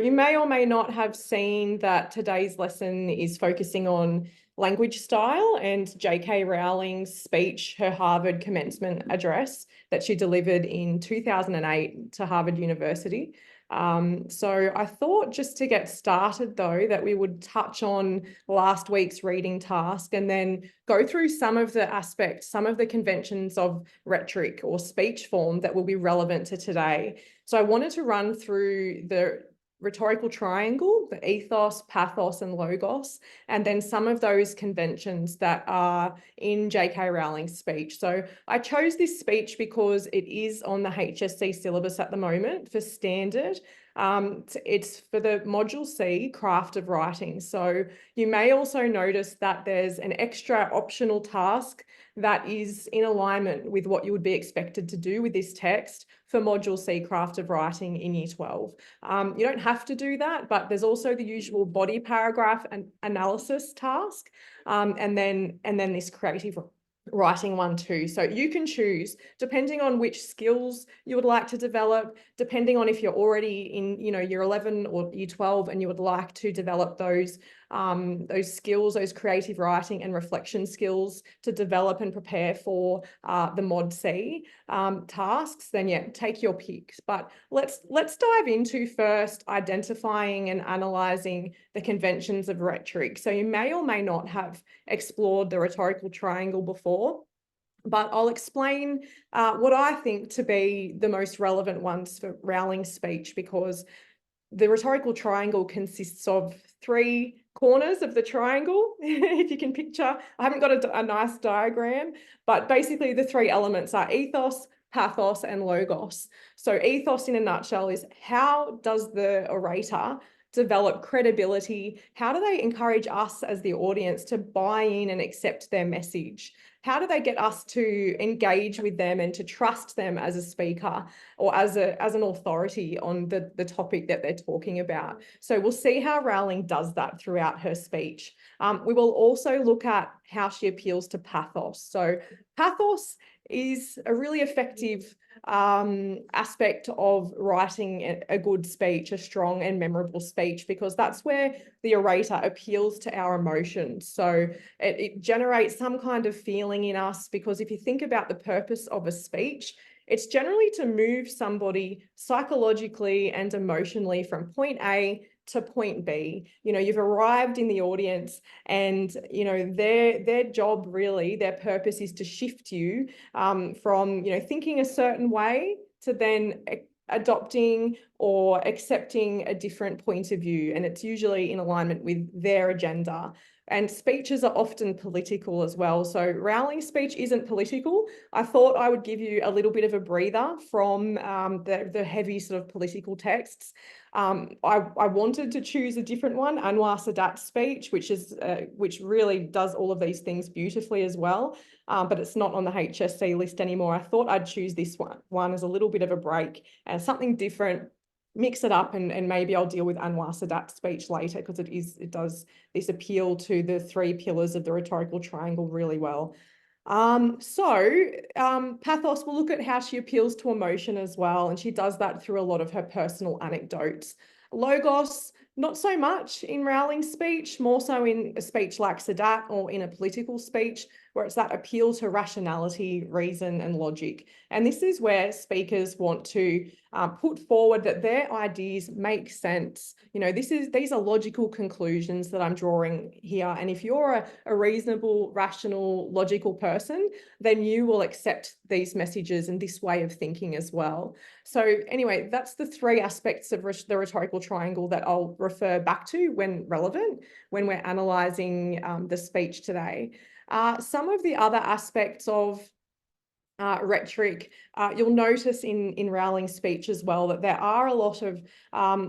you may or may not have seen that today's lesson is focusing on language style and J.K. Rowling's speech, her Harvard commencement address that she delivered in 2008 to Harvard University. So I thought, just to get started though, that we would touch on last week's reading task and then go through some of the aspects, some of the conventions of rhetoric or speech form that will be relevant to today. So I wanted to run through the rhetorical triangle, the ethos, pathos, and logos, and then some of those conventions that are in J.K. Rowling's speech. So I chose this speech because it is on the HSC syllabus at the moment for standard. It's for the module C, craft of writing. So you may also notice that there's an extra optional task that is in alignment with what you would be expected to do with this text for module C, craft of writing in year 12. You don't have to do that, but there's also the usual body paragraph and analysis task, and then this creative writing one too. So you can choose, depending on which skills you would like to develop, depending on if you're already in, year 11 or year 12 and you would like to develop those skills, those creative writing and reflection skills to develop and prepare for the Mod C tasks, then yeah, take your picks. But let's dive into first identifying and analysing the conventions of rhetoric. So you may or may not have explored the rhetorical triangle before, but I'll explain what I think to be the most relevant ones for Rowling's speech, because the rhetorical triangle consists of three corners of the triangle, if you can picture. I haven't got a nice diagram, but basically the three elements are ethos, pathos, and logos. So ethos in a nutshell is, how does the orator develop credibility? How do they encourage us as the audience to buy in and accept their message? How do they get us to engage with them and to trust them as a speaker or as an authority on the topic that they're talking about? So we'll see how Rowling does that throughout her speech. We will also look at how she appeals to pathos. So pathos is a really effective aspect of writing a good speech, a strong and memorable speech, because that's where the orator appeals to our emotions. So it generates some kind of feeling in us, because if you think about the purpose of a speech, it's generally to move somebody psychologically and emotionally from point A to point B. You've arrived in the audience and, their job really, their purpose is to shift you from, thinking a certain way to then adopting or accepting a different point of view. And it's usually in alignment with their agenda. And speeches are often political as well. So Rowling's speech isn't political. I thought I would give you a little bit of a breather from the heavy sort of political texts. I wanted to choose a different one, Anwar Sadat's speech, which really does all of these things beautifully as well, but it's not on the HSC list anymore. I thought I'd choose this one as a little bit of a break and something different, mix it up, and maybe I'll deal with Anwar Sadat's speech later, because it does this appeal to the three pillars of the rhetorical triangle really well. Pathos, we'll look at how she appeals to emotion as well, and she does that through a lot of her personal anecdotes. Logos, not so much in Rowling's speech, more so in a speech like Sadat or in a political speech, where it's that appeal to rationality, reason, and logic. And this is where speakers want to put forward that their ideas make sense. These are logical conclusions that I'm drawing here. And if you're a reasonable, rational, logical person, then you will accept these messages and this way of thinking as well. So anyway, that's the three aspects of the rhetorical triangle that I'll refer back to when relevant, when we're analysing the speech today. Some of the other aspects of rhetoric, you'll notice in Rowling's speech as well that there are a lot of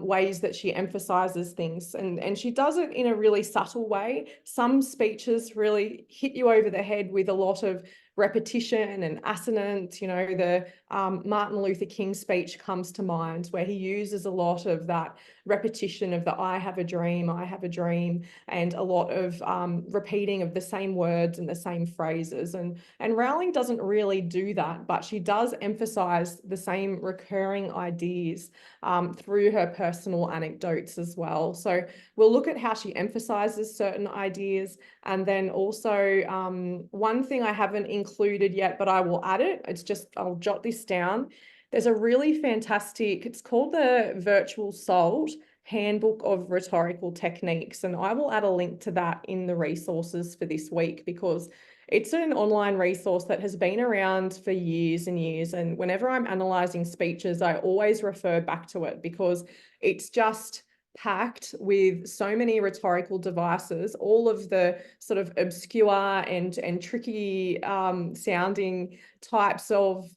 ways that she emphasizes things, and she does it in a really subtle way. Some speeches really hit you over the head with a lot of repetition and assonance. The Martin Luther King speech comes to mind, where he uses a lot of that repetition of the I have a dream, and a lot of repeating of the same words and the same phrases. And Rowling doesn't really do that, but she does emphasize the same recurring ideas through her personal anecdotes as well. So we'll look at how she emphasizes certain ideas. And then also one thing I haven't included yet, but I will add it. It's just, I'll jot this down. There's a really fantastic, it's called the Virtual Salt Handbook of Rhetorical Techniques. And I will add a link to that in the resources for this week, because it's an online resource that has been around for years and years. And whenever I'm analysing speeches, I always refer back to it, because it's just packed with so many rhetorical devices, all of the sort of obscure and tricky sounding types of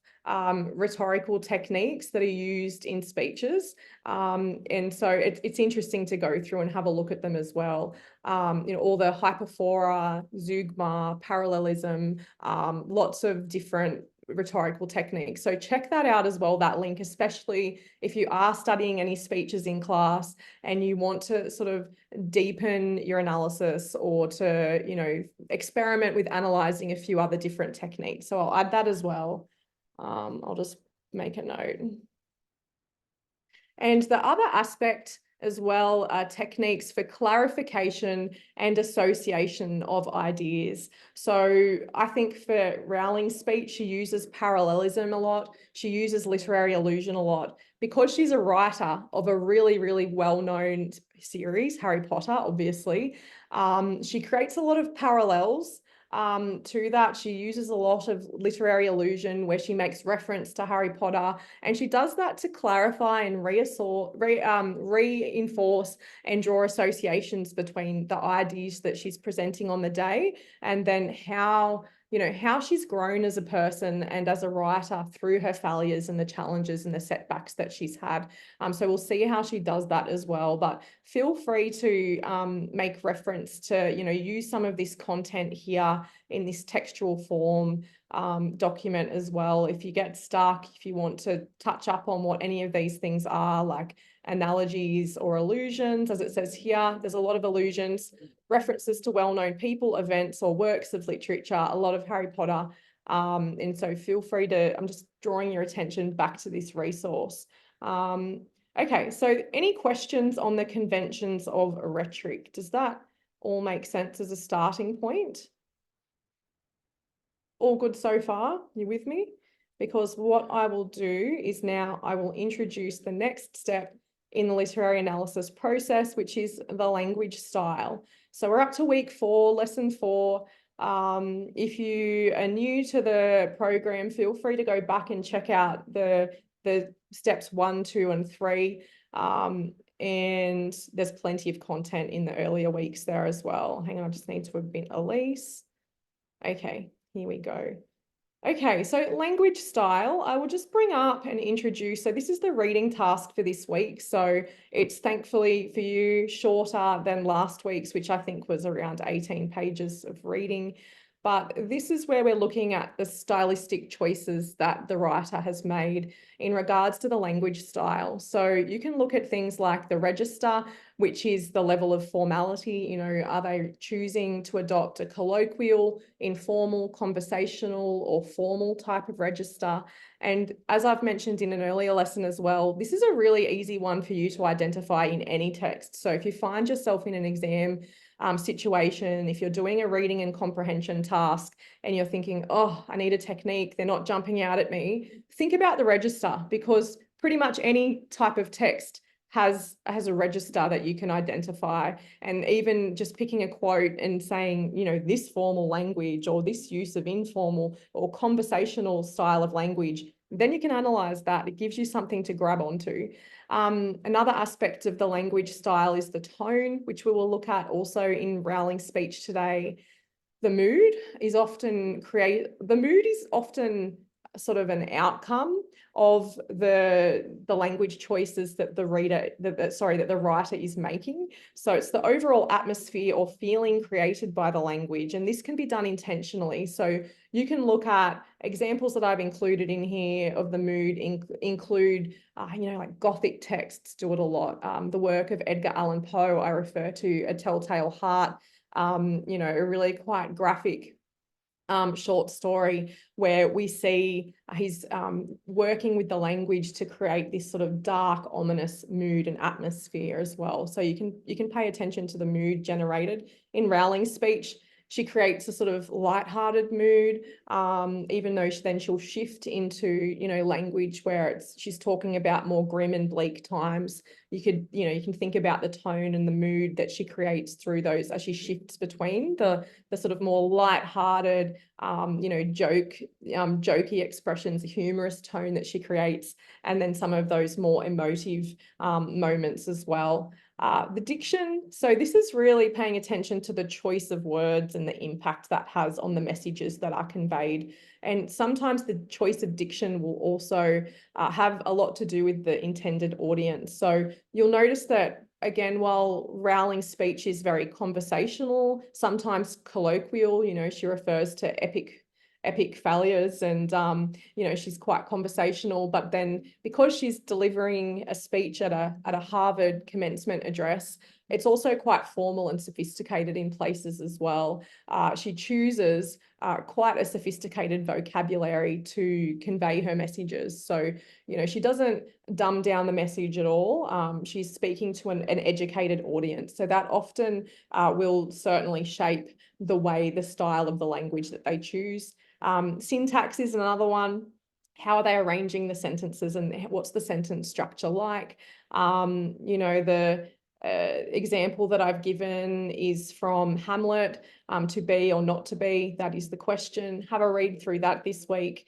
rhetorical techniques that are used in speeches. And so it's interesting to go through and have a look at them as well. All the hyperphora, zeugma, parallelism, lots of different rhetorical techniques. So check that out as well, that link, especially if you are studying any speeches in class and you want to sort of deepen your analysis, or to, experiment with analyzing a few other different techniques. So I'll add that as well. I'll just make a note. And the other aspect as well are techniques for clarification and association of ideas. So I think for Rowling's speech, she uses parallelism a lot. She uses literary allusion a lot, because she's a writer of a really, really well-known series, Harry Potter, obviously. She creates a lot of parallels to that. She uses a lot of literary allusion where she makes reference to Harry Potter, and she does that to clarify and reinforce and draw associations between the ideas that she's presenting on the day, and then how she's grown as a person and as a writer through her failures and the challenges and the setbacks that she's had. So we'll see how she does that as well. But feel free to make reference to, use some of this content here in this textual form document as well. If you get stuck, if you want to touch up on what any of these things are, like analogies or allusions, as it says here, there's a lot of allusions, references to well-known people, events, or works of literature, a lot of Harry Potter. And so feel free to, I'm just drawing your attention back to this resource. Okay, so any questions on the conventions of rhetoric? Does that all make sense as a starting point? All good so far? You with me? Because what I will do is now I will introduce the next step in the literary analysis process, which is the language style. So we're up to week 4, lesson 4. If you are new to the program, feel free to go back and check out the steps 1, 2, and 3. And there's plenty of content in the earlier weeks there as well. Hang on, I just need to admit Elise. Okay, here we go. Okay, so language style, I will just bring up and introduce. So this is the reading task for this week. So it's thankfully for you shorter than last week's, which I think was around 18 pages of reading. But this is where we're looking at the stylistic choices that the writer has made in regards to the language style. So you can look at things like the register, which is the level of formality. Are they choosing to adopt a colloquial, informal, conversational, or formal type of register? And as I've mentioned in an earlier lesson as well, this is a really easy one for you to identify in any text. So if you find yourself in an exam situation, if you're doing a reading and comprehension task and you're thinking, oh, I need a technique, they're not jumping out at me, think about the register, because pretty much any type of text has a register that you can identify. And even just picking a quote and saying, this formal language or this use of informal or conversational style of language, then you can analyze that. It gives you something to grab onto. Another aspect of the language style is the tone, which we will look at also in Rowling's speech today. The mood is often sort of an outcome of the language choices that the writer is making. So it's the overall atmosphere or feeling created by the language, and this can be done intentionally. So you can look at examples that I've included in here of the mood include, like Gothic texts do it a lot. The work of Edgar Allan Poe, I refer to A Telltale Heart, a really quite graphic short story where we see he's working with the language to create this sort of dark, ominous mood and atmosphere as well. So you can pay attention to the mood generated in Rowling's speech. She creates a sort of light-hearted mood, even though she'll shift into, language where she's talking about more grim and bleak times. You can think about the tone and the mood that she creates through those as she shifts between the sort of more light-hearted, jokey expressions, humorous tone that she creates, and then some of those more emotive moments as well. The diction, so this is really paying attention to the choice of words and the impact that has on the messages that are conveyed. And sometimes the choice of diction will also have a lot to do with the intended audience. So you'll notice that, again, while Rowling's speech is very conversational, sometimes colloquial, she refers to epic failures, and she's quite conversational. But then because she's delivering a speech at a Harvard commencement address, it's also quite formal and sophisticated in places as well. She chooses quite a sophisticated vocabulary to convey her messages. So, she doesn't dumb down the message at all. She's speaking to an educated audience. So that often will certainly shape the style of the language that they choose. Syntax is another one. How are they arranging the sentences, and what's the sentence structure like? The example that I've given is from Hamlet, to be or not to be, that is the question. Have a read through that this week.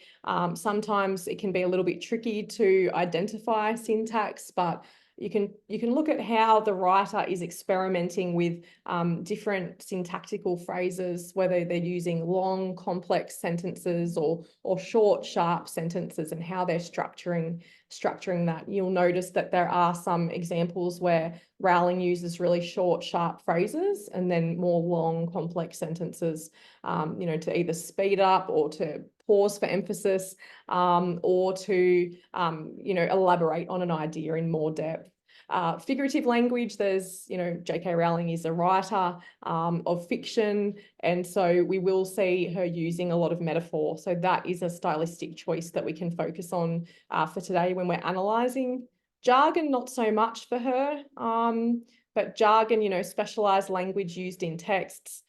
Sometimes it can be a little bit tricky to identify syntax, but you can look at how the writer is experimenting with different syntactical phrases, whether they're using long, complex sentences or short, sharp sentences, and how they're structuring that. You'll notice that there are some examples where Rowling uses really short, sharp phrases and then more long, complex sentences, to either speed up or to pause for emphasis, or to, elaborate on an idea in more depth. Figurative language, there's, J.K. Rowling is a writer of fiction, and so we will see her using a lot of metaphor. So that is a stylistic choice that we can focus on for today when we're analysing. Jargon, not so much for her, but jargon, specialised language used in texts.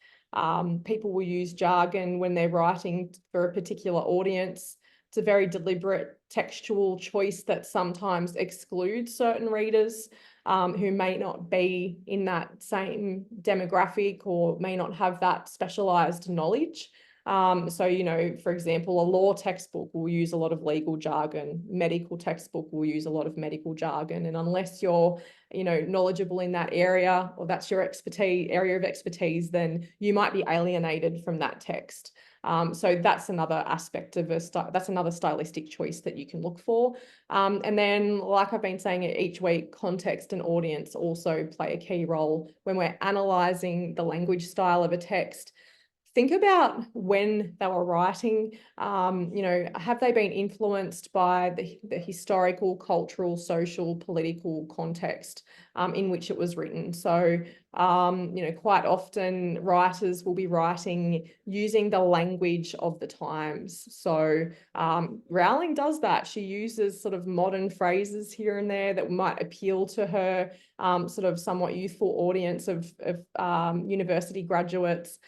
People will use jargon when they're writing for a particular audience. It's a very deliberate textual choice that sometimes excludes certain readers who may not be in that same demographic or may not have that specialised knowledge. So, for example, a law textbook will use a lot of legal jargon. Medical textbook will use a lot of medical jargon. And unless you're, knowledgeable in that area, or that's your area of expertise, then you might be alienated from that text. So that's another aspect of that's another stylistic choice that you can look for. And then, like I've been saying each week, context and audience also play a key role when we're analysing the language style of a text. Think about when they were writing, have they been influenced by the historical, cultural, social, political context in which it was written? So, quite often writers will be writing using the language of the times. So Rowling does that. She uses sort of modern phrases here and there that might appeal to her sort of somewhat youthful audience of university graduates.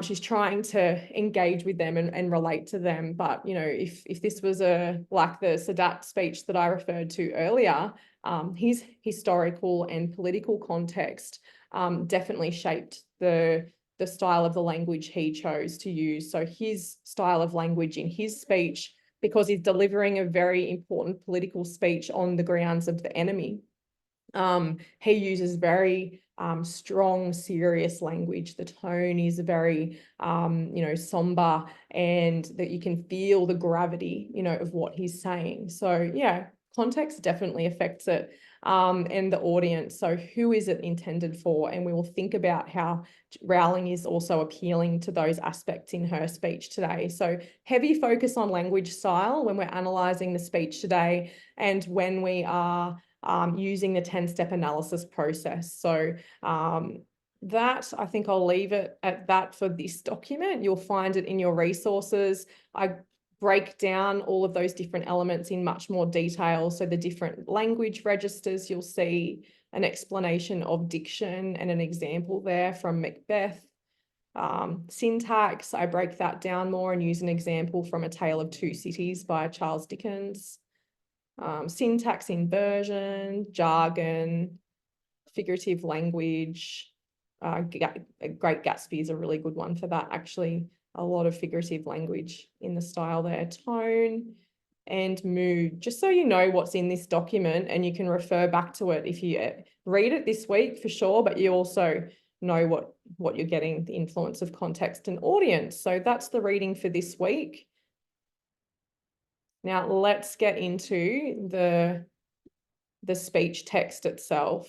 She's trying to engage with them and relate to them. But, if this was like the Sadat speech that I referred to earlier, his historical and political context definitely shaped the style of the language he chose to use. So his style of language in his speech, because he's delivering a very important political speech on the grounds of the enemy, He uses very strong, serious language. The tone is very, somber, and that you can feel the gravity, of what he's saying. So yeah, context definitely affects it, and the audience. So who is it intended for? And we will think about how Rowling is also appealing to those aspects in her speech today. So heavy focus on language style when we're analysing the speech today, and when we are using the 10-step analysis process. So that, I think I'll leave it at that for this document. You'll find it in your resources. I break down all of those different elements in much more detail. So the different language registers, you'll see an explanation of diction and an example there from Macbeth. Syntax, I break that down more and use an example from A Tale of Two Cities by Charles Dickens. Syntax inversion, jargon, figurative language. Great Gatsby is a really good one for that, actually. A lot of figurative language in the style there. Tone and mood, just so you know what's in this document, and you can refer back to it if you read it this week for sure, but you also know what you're getting, the influence of context and audience. So that's the reading for this week. Now let's get into the speech text itself.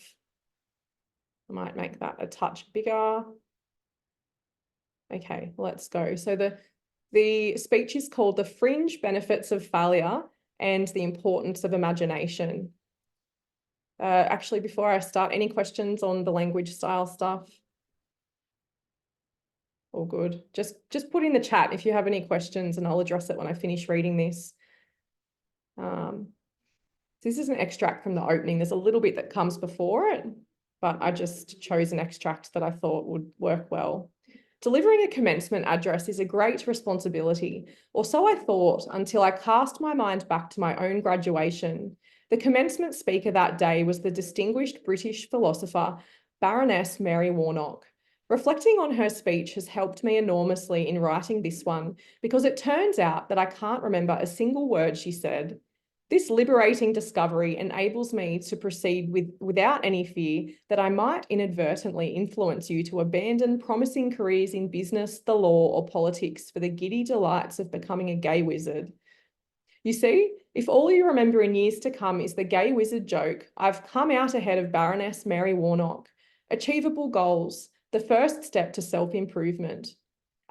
I might make that a touch bigger. Okay, let's go. So the speech is called The Fringe Benefits of Failure and the Importance of Imagination. Actually, before I start, any questions on the language style stuff? All good. Just put in the chat if you have any questions, and I'll address it when I finish reading this. This is an extract from the opening. There's a little bit that comes before it, but I just chose an extract that I thought would work well. Delivering a commencement address is a great responsibility, or so I thought until I cast my mind back to my own graduation. The commencement speaker that day was the distinguished British philosopher, Baroness Mary Warnock. Reflecting on her speech has helped me enormously in writing this one, because it turns out that I can't remember a single word she said. This liberating discovery enables me to proceed without any fear that I might inadvertently influence you to abandon promising careers in business, the law, or politics for the giddy delights of becoming a gay wizard. You see, if all you remember in years to come is the gay wizard joke, I've come out ahead of Baroness Mary Warnock. Achievable goals, the first step to self-improvement.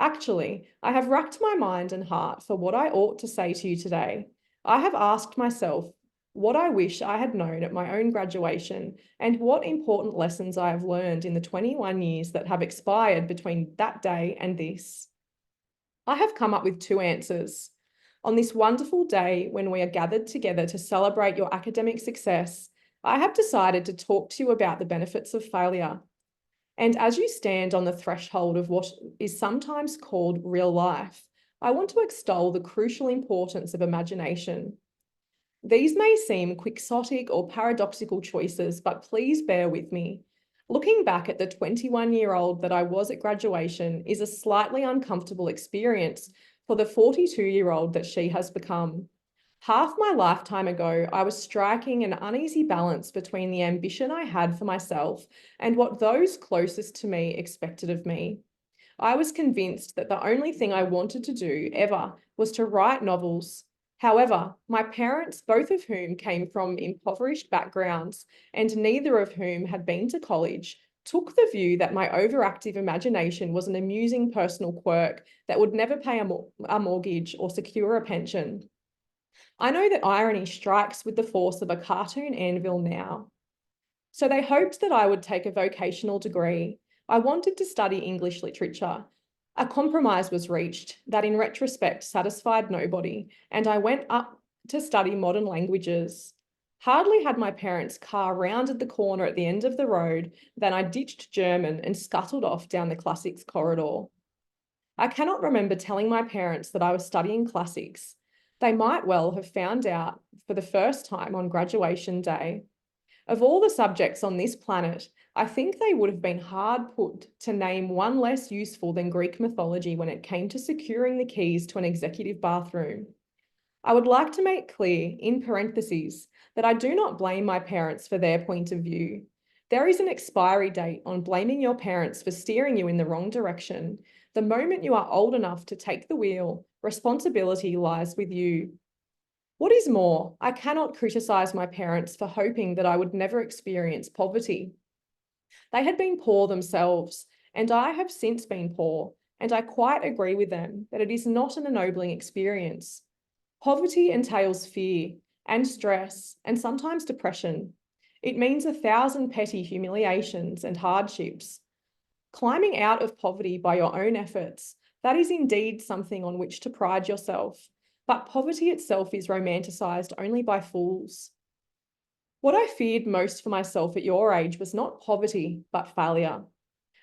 Actually, I have racked my mind and heart for what I ought to say to you today. I have asked myself what I wish I had known at my own graduation, and what important lessons I have learned in the 21 years that have expired between that day and this. I have come up with two answers. On this wonderful day when we are gathered together to celebrate your academic success, I have decided to talk to you about the benefits of failure. And as you stand on the threshold of what is sometimes called real life, I want to extol the crucial importance of imagination. These may seem quixotic or paradoxical choices, but please bear with me. Looking back at the 21-year-old that I was at graduation is a slightly uncomfortable experience for the 42-year-old that she has become. Half my lifetime ago, I was striking an uneasy balance between the ambition I had for myself and what those closest to me expected of me. I was convinced that the only thing I wanted to do ever was to write novels. However, my parents, both of whom came from impoverished backgrounds and neither of whom had been to college, took the view that my overactive imagination was an amusing personal quirk that would never pay a mortgage or secure a pension. I know that irony strikes with the force of a cartoon anvil now. So they hoped that I would take a vocational degree. I wanted to study English literature. A compromise was reached that in retrospect satisfied nobody, and I went up to study modern languages. Hardly had my parents' car rounded the corner at the end of the road than I ditched German and scuttled off down the classics corridor. I cannot remember telling my parents that I was studying classics. They might well have found out for the first time on graduation day. Of all the subjects on this planet, I think they would have been hard put to name one less useful than Greek mythology when it came to securing the keys to an executive bathroom. I would like to make clear, in parentheses, that I do not blame my parents for their point of view. There is an expiry date on blaming your parents for steering you in the wrong direction. The moment you are old enough to take the wheel, responsibility lies with you. What is more, I cannot criticise my parents for hoping that I would never experience poverty. They had been poor themselves, and I have since been poor, and I quite agree with them that it is not an ennobling experience. Poverty entails fear and stress and sometimes depression. It means 1,000 petty humiliations and hardships. Climbing out of poverty by your own efforts, that is indeed something on which to pride yourself. But poverty itself is romanticised only by fools. What I feared most for myself at your age was not poverty, but failure.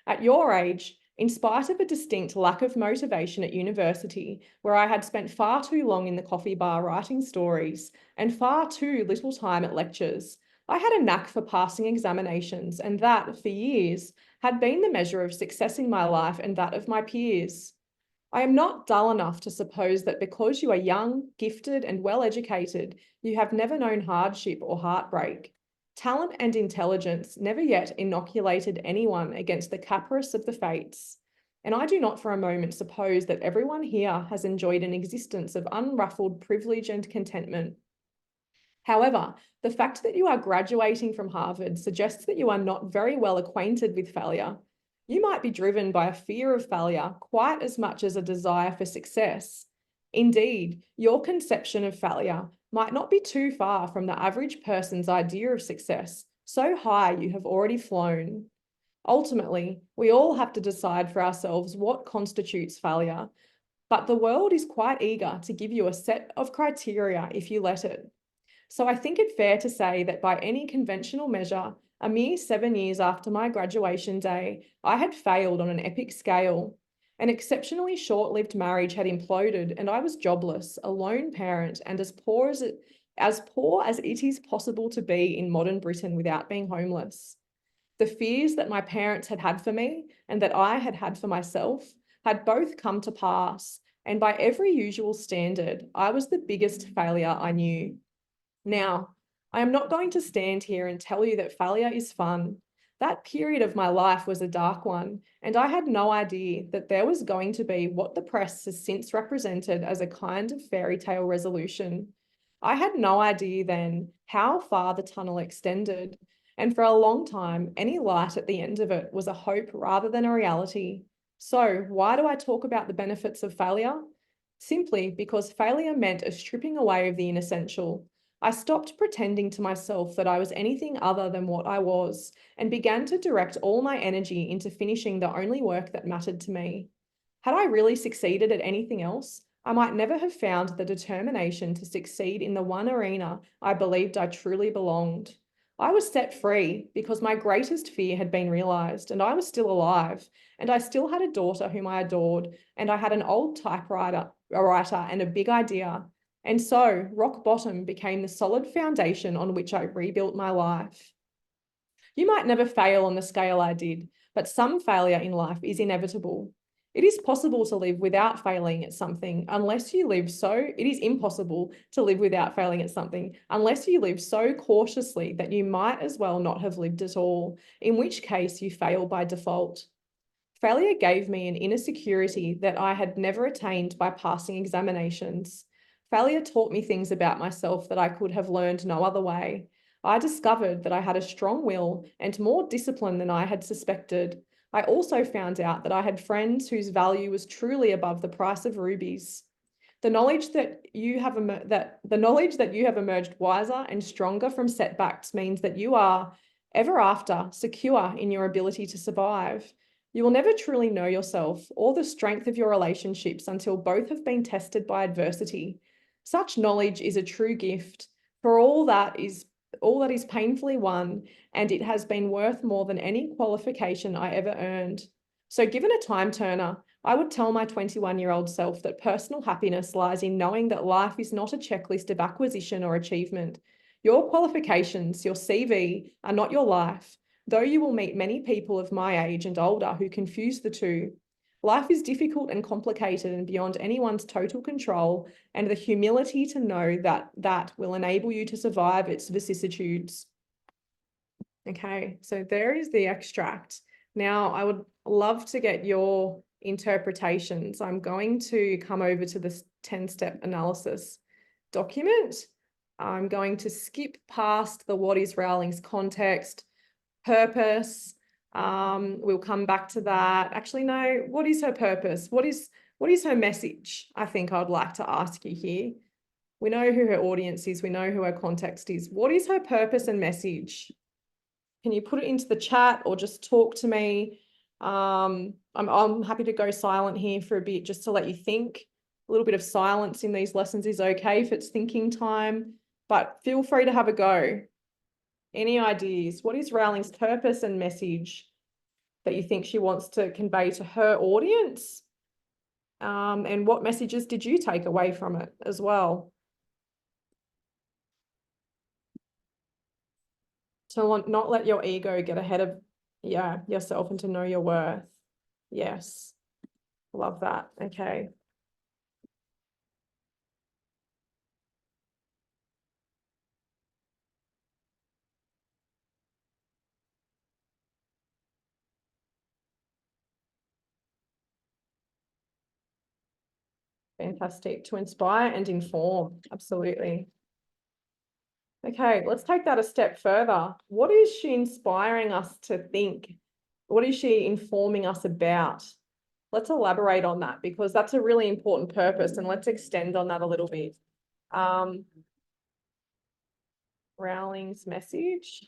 At your age, in spite of a distinct lack of motivation at university, where I had spent far too long in the coffee bar writing stories and far too little time at lectures, I had a knack for passing examinations, and that, for years, had been the measure of success in my life and that of my peers. I am not dull enough to suppose that because you are young, gifted, and well educated, you have never known hardship or heartbreak. Talent and intelligence never yet inoculated anyone against the caprice of the fates. And I do not for a moment suppose that everyone here has enjoyed an existence of unruffled privilege and contentment. However, the fact that you are graduating from Harvard suggests that you are not very well acquainted with failure. You might be driven by a fear of failure quite as much as a desire for success. Indeed, your conception of failure might not be too far from the average person's idea of success, so high you have already flown. Ultimately, we all have to decide for ourselves what constitutes failure, but the world is quite eager to give you a set of criteria if you let it. So I think it fair to say that by any conventional measure, a mere 7 years after my graduation day, I had failed on an epic scale. An exceptionally short-lived marriage had imploded, and I was jobless, a lone parent, and as poor as it is possible to be in modern Britain without being homeless. The fears that my parents had had for me and that I had had for myself had both come to pass, and by every usual standard, I was the biggest failure I knew. Now, I am not going to stand here and tell you that failure is fun. That period of my life was a dark one, and I had no idea that there was going to be what the press has since represented as a kind of fairy tale resolution. I had no idea then how far the tunnel extended, and for a long time, any light at the end of it was a hope rather than a reality. So, why do I talk about the benefits of failure? Simply because failure meant a stripping away of the inessential. I stopped pretending to myself that I was anything other than what I was and began to direct all my energy into finishing the only work that mattered to me. Had I really succeeded at anything else, I might never have found the determination to succeed in the one arena I believed I truly belonged. I was set free because my greatest fear had been realised, and I was still alive, and I still had a daughter whom I adored, and I had an old typewriter and a big idea. And so rock bottom became the solid foundation on which I rebuilt my life. You might never fail on the scale I did, but some failure in life is inevitable. It is possible to live without failing at something unless you live so, it is impossible to live without failing at something unless you live so cautiously that you might as well not have lived at all, in which case you fail by default. Failure gave me an inner security that I had never attained by passing examinations. Failure taught me things about myself that I could have learned no other way. I discovered that I had a strong will and more discipline than I had suspected. I also found out that I had friends whose value was truly above the price of rubies. The knowledge that you have emerged wiser and stronger from setbacks means that you are, ever after, secure in your ability to survive. You will never truly know yourself or the strength of your relationships until both have been tested by adversity. Such knowledge is a true gift, for all that is painfully won, and it has been worth more than any qualification I ever earned. So given a time turner, I would tell my 21-year-old self that personal happiness lies in knowing that life is not a checklist of acquisition or achievement. Your qualifications, your CV, are not your life, though you will meet many people of my age and older who confuse the two. Life is difficult and complicated and beyond anyone's total control, and the humility to know that will enable you to survive its vicissitudes. Okay, so there is the extract. Now, I would love to get your interpretations. I'm going to come over to this 10-step analysis document. I'm going to skip past the what is Rowling's context, purpose. We'll come back to that. Actually, no, what is her purpose? What is her message? I think I'd like to ask you here. We know who her audience is. We know who her context is. What is her purpose and message? Can you put it into the chat or just talk to me? I'm happy to go silent here for a bit just to let you think. A little bit of silence in these lessons is okay if it's thinking time, but feel free to have a go. Any ideas? What is Rowling's purpose and message that you think she wants to convey to her audience? And what messages did you take away from it as well? To not let your ego get ahead of yourself and to know your worth. Yes. Love that. Okay. Fantastic. To inspire and inform. Absolutely. Okay, let's take that a step further. What is she inspiring us to think? What is she informing us about? Let's elaborate on that because that's a really important purpose, and let's extend on that a little bit. Rowling's message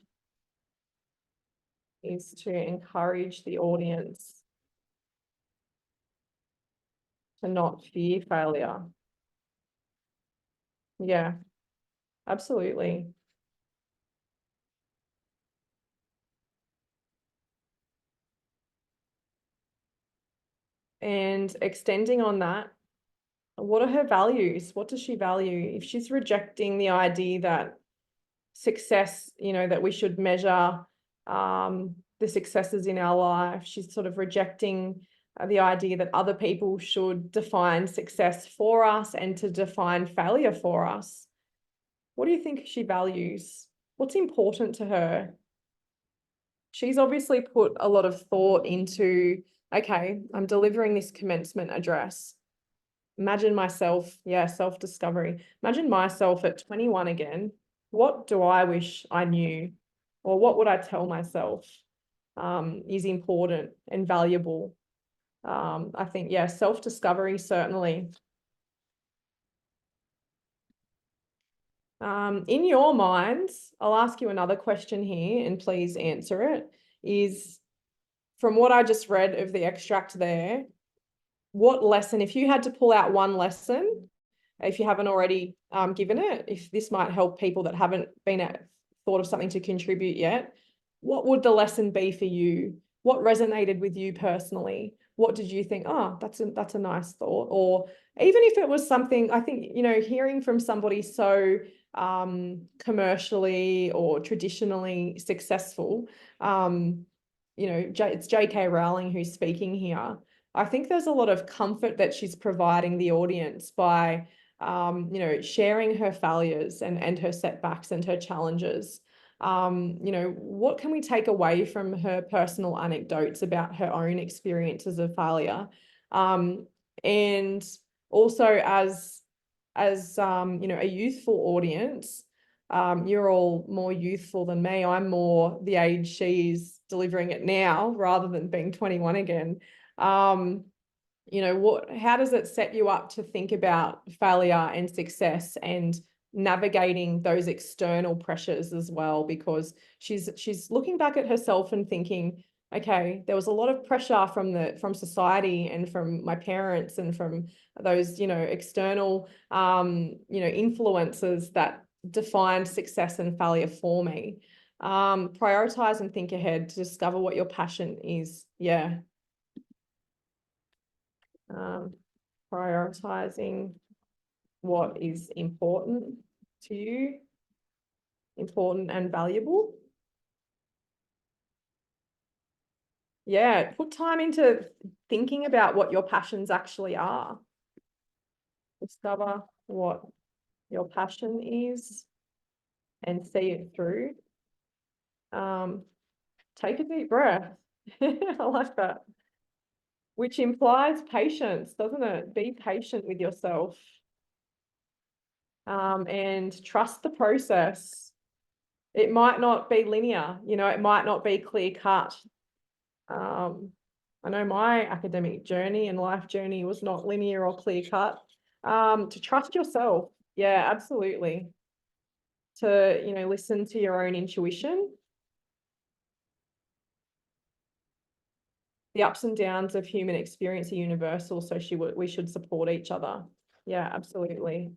is to encourage the audience to not fear failure. Yeah, absolutely. And extending on that, what are her values? What does she value? If she's rejecting the idea that success, that we should measure the successes in our life, she's sort of rejecting the idea that other people should define success for us and to define failure for us. What do you think she values? What's important to her? She's obviously put a lot of thought into, okay, I'm delivering this commencement address. Imagine myself, self-discovery. Imagine myself at 21 again. What do I wish I knew? Or what would I tell myself is important and valuable? I think, self-discovery, certainly. In your minds, I'll ask you another question here and please answer it, is from what I just read of the extract there, what lesson, if you had to pull out one lesson, if you haven't already given it, if this might help people that haven't thought of something to contribute yet, what would the lesson be for you? What resonated with you personally? What did you think, oh, that's a nice thought? Or even if it was something, I think, hearing from somebody so commercially or traditionally successful, it's J.K. Rowling who's speaking here. I think there's a lot of comfort that she's providing the audience by, sharing her failures and her setbacks and her challenges. What can we take away from her personal anecdotes about her own experiences of failure? And also as a youthful audience, you're all more youthful than me. I'm more the age she's delivering it now rather than being 21 again. How does it set you up to think about failure and success and navigating those external pressures as well? Because she's looking back at herself and thinking, okay, there was a lot of pressure from society and from my parents and from those, external, influences that defined success and failure for me. Prioritize and think ahead to discover what your passion is. Yeah. Prioritizing what is important to you, important and valuable. Yeah, put time into thinking about what your passions actually are. Discover what your passion is and see it through. Take a deep breath. I like that. Which implies patience, doesn't it? Be patient with yourself. And trust the process. It might not be linear, you know, it might not be clear cut. I know my academic journey and life journey was not linear or clear cut. To trust yourself, yeah, absolutely. To, you know, listen to your own intuition. The ups and downs of human experience are universal, so we should support each other. Yeah, absolutely.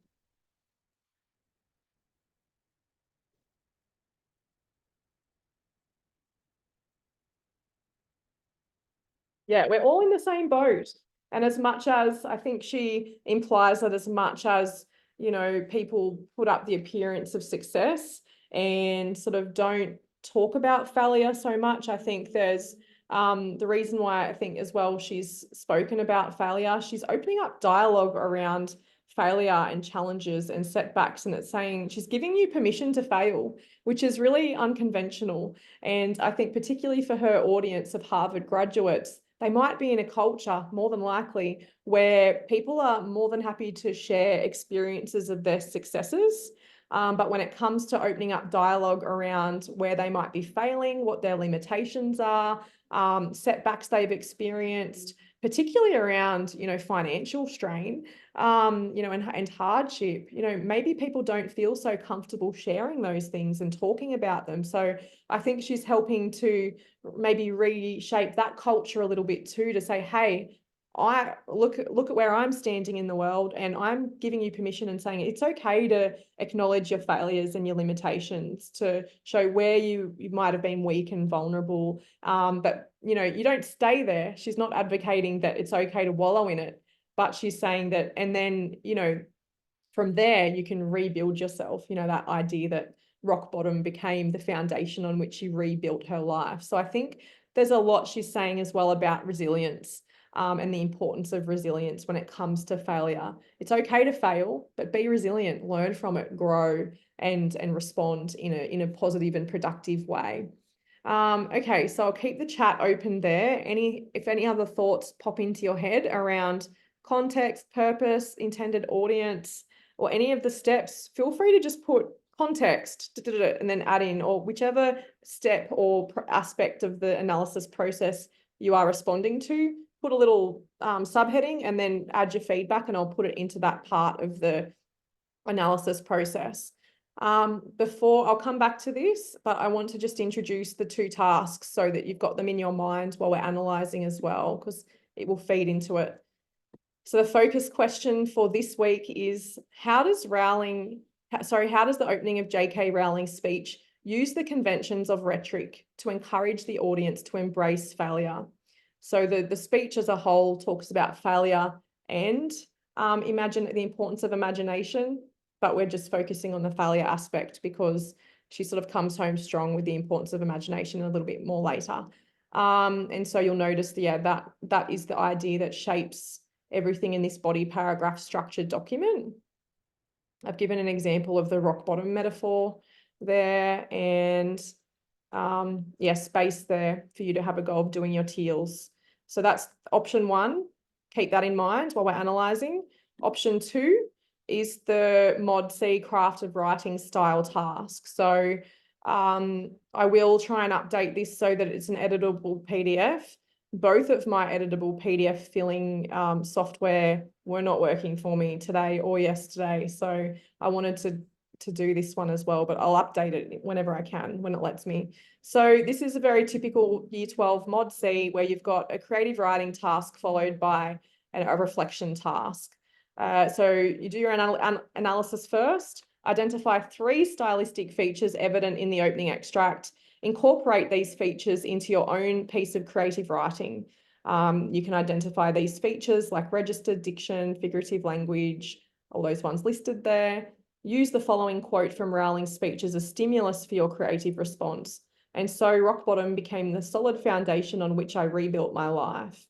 Yeah, we're all in the same boat. And as much as I think she implies that as much as, you know, people put up the appearance of success and sort of don't talk about failure so much, I think there's the reason why I think as well she's spoken about failure, she's opening up dialogue around failure and challenges and setbacks, and it's saying she's giving you permission to fail, which is really unconventional. And I think particularly for her audience of Harvard graduates, they might be in a culture, more than likely, where people are more than happy to share experiences of their successes. But when it comes to opening up dialogue around where they might be failing, what their limitations are, setbacks they've experienced, particularly around, you know, financial strain, you know, and hardship, you know, maybe people don't feel so comfortable sharing those things and talking about them. So I think she's helping to maybe reshape that culture a little bit too, to say, hey, I look at where I'm standing in the world, and I'm giving you permission and saying it's okay to acknowledge your failures and your limitations, to show where you might have been weak and vulnerable. But you know, you don't stay there. She's not advocating that it's okay to wallow in it, but she's saying that, and then, you know, from there you can rebuild yourself, you know, that idea that rock bottom became the foundation on which she rebuilt her life. So I think there's a lot she's saying as well about resilience, and the importance of resilience when it comes to failure. It's okay to fail, but be resilient, learn from it, grow, and respond in a positive and productive way. Okay, so I'll keep the chat open there. If any other thoughts pop into your head around context, purpose, intended audience, or any of the steps, feel free to just put context and then add in, or whichever step or aspect of the analysis process you are responding to, put a little subheading and then add your feedback, and I'll put it into that part of the analysis process. Before I'll come back to this, but I want to just introduce the two tasks so that you've got them in your mind while we're analysing as well, because it will feed into it. So the focus question for this week is, how does the opening of J.K. Rowling's speech use the conventions of rhetoric to encourage the audience to embrace failure? So the speech as a whole talks about failure and imagine the importance of imagination, but we're just focusing on the failure aspect because she sort of comes home strong with the importance of imagination a little bit more later. And so you'll notice, yeah, that is the idea that shapes everything in this body paragraph structured document. I've given an example of the rock bottom metaphor there, and yeah, space there for you to have a go of doing your teals. So that's option one. Keep that in mind while we're analysing. Option two is the Mod C craft of writing style task. So I will try and update this so that it's an editable PDF. Both of my editable PDF filling software were not working for me today or yesterday. So I wanted to do this one as well, but I'll update it whenever I can, when it lets me. So this is a very typical Year 12 Mod C, where you've got a creative writing task followed by a reflection task. So you do your analysis first, identify 3 stylistic features evident in the opening extract, incorporate these features into your own piece of creative writing. You can identify these features like registered diction, figurative language, all those ones listed there. Use the following quote from Rowling's speech as a stimulus for your creative response. And so rock bottom became the solid foundation on which I rebuilt my life.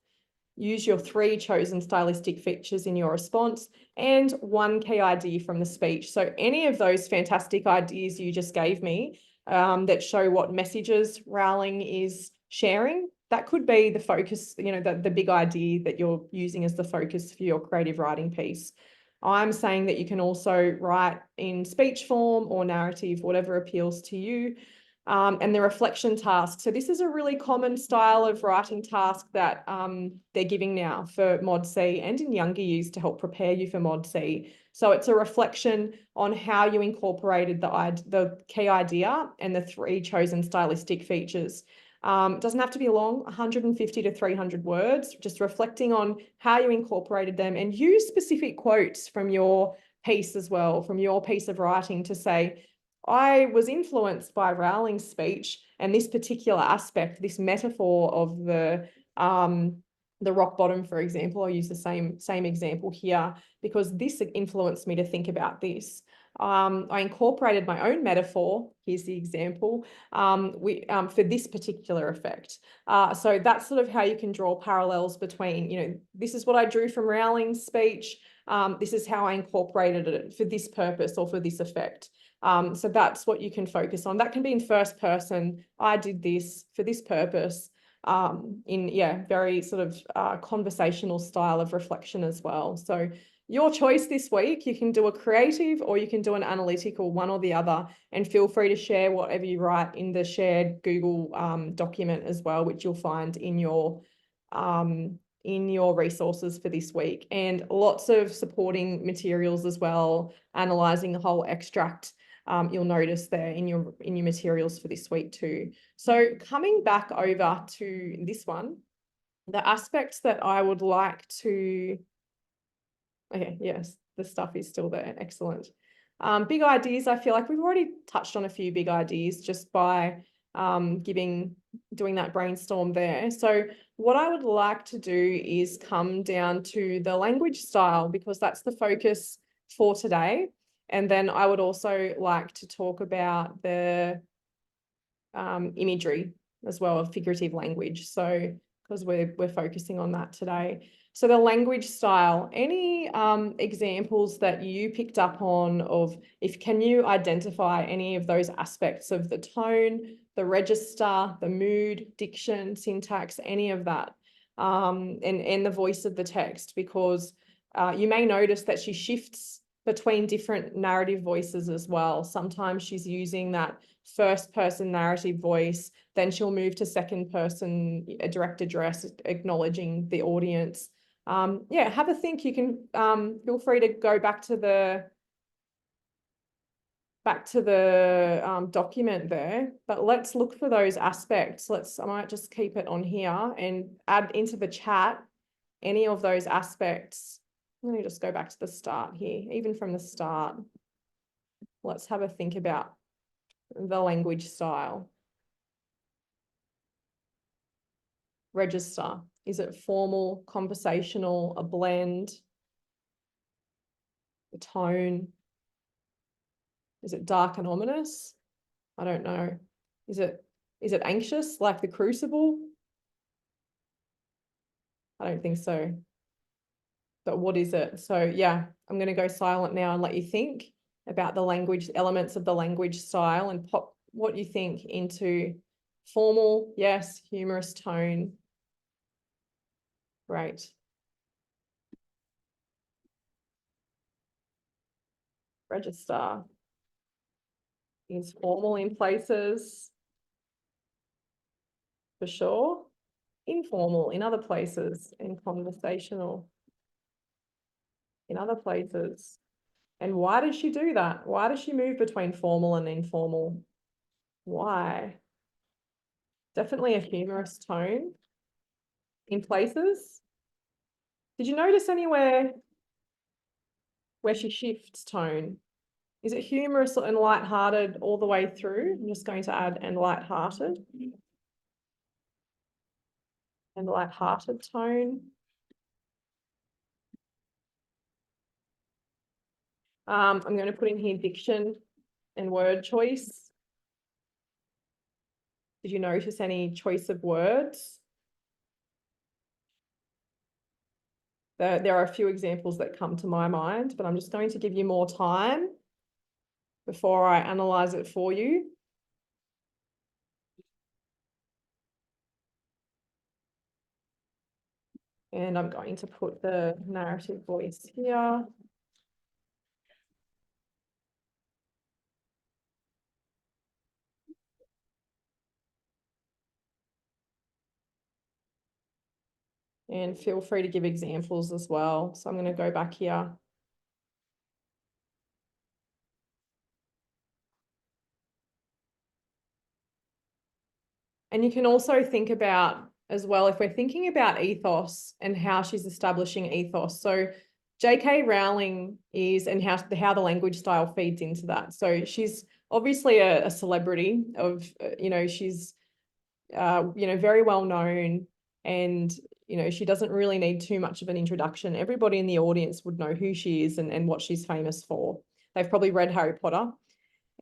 Use your 3 chosen stylistic features in your response and 1 key idea from the speech. So any of those fantastic ideas you just gave me that show what messages Rowling is sharing, that could be the focus, you know, the big idea that you're using as the focus for your creative writing piece. I'm saying that you can also write in speech form or narrative, whatever appeals to you. And the reflection task. So this is a really common style of writing task that they're giving now for Mod C and in younger years to help prepare you for Mod C. So it's a reflection on how you incorporated the key idea and the 3 chosen stylistic features. It doesn't have to be long, 150 to 300 words, just reflecting on how you incorporated them, and use specific quotes from your piece as well, from your piece of writing, to say, I was influenced by Rowling's speech and this particular aspect, this metaphor of the rock bottom, for example. I'll use the same example here because this influenced me to think about this. I incorporated my own metaphor. Here's the example for this particular effect. So that's sort of how you can draw parallels between, you know, this is what I drew from Rowling's speech. This is how I incorporated it for this purpose or for this effect. So that's what you can focus on. That can be in first person. I did this for this purpose, in very sort of conversational style of reflection as well. So your choice this week, you can do a creative or you can do an analytical, one or the other, and feel free to share whatever you write in the shared Google document as well, which you'll find in your resources for this week, and lots of supporting materials as well, analysing the whole extract. You'll notice there in your materials for this week too. So coming back over to this one, the aspects that I would like to, okay, yes, the stuff is still there, excellent. Big ideas, I feel like we've already touched on a few big ideas just by doing that brainstorm there. So what I would like to do is come down to the language style, because that's the focus for today. And then I would also like to talk about the imagery as well of figurative language. So because we're focusing on that today. So the language style, any examples that you picked up on of, can you identify any of those aspects of the tone, the register, the mood, diction, syntax, any of that, and the voice of the text, because you may notice that she shifts between different narrative voices as well. Sometimes she's using that first person narrative voice, then she'll move to second person, a direct address, acknowledging the audience. Have a think. You can feel free to go back to the document there, but let's look for those aspects. I might just keep it on here and add into the chat any of those aspects. Let me just go back to the start here, even from the start. Let's have a think about the language style. Register. Is it formal, conversational, a blend? The tone. Is it dark and ominous? I don't know. Is it anxious, like the Crucible? I don't think so. But what is it? So yeah, I'm going to go silent now and let you think about the language, elements of the language style, and pop what you think into formal, yes, humorous tone. Great. Register is formal in places, for sure. Informal in other places, and conversational in other places. And why does she do that? Why does she move between formal and informal? Why? Definitely a humorous tone in places. Did you notice anywhere where she shifts tone? Is it humorous and light-hearted all the way through? I'm just going to add and light-hearted. And light-hearted tone. I'm going to put in here diction and word choice. Did you notice any choice of words? There are a few examples that come to my mind, but I'm just going to give you more time before I analyze it for you. And I'm going to put the narrative voice here. And feel free to give examples as well. So I'm going to go back here. And you can also think about as well, if we're thinking about ethos and how she's establishing ethos. So J.K. Rowling is, and how the language style feeds into that. So she's obviously a celebrity of, she's, very well known, and, she doesn't really need too much of an introduction. Everybody in the audience would know who she is and what she's famous for. They've probably read Harry Potter.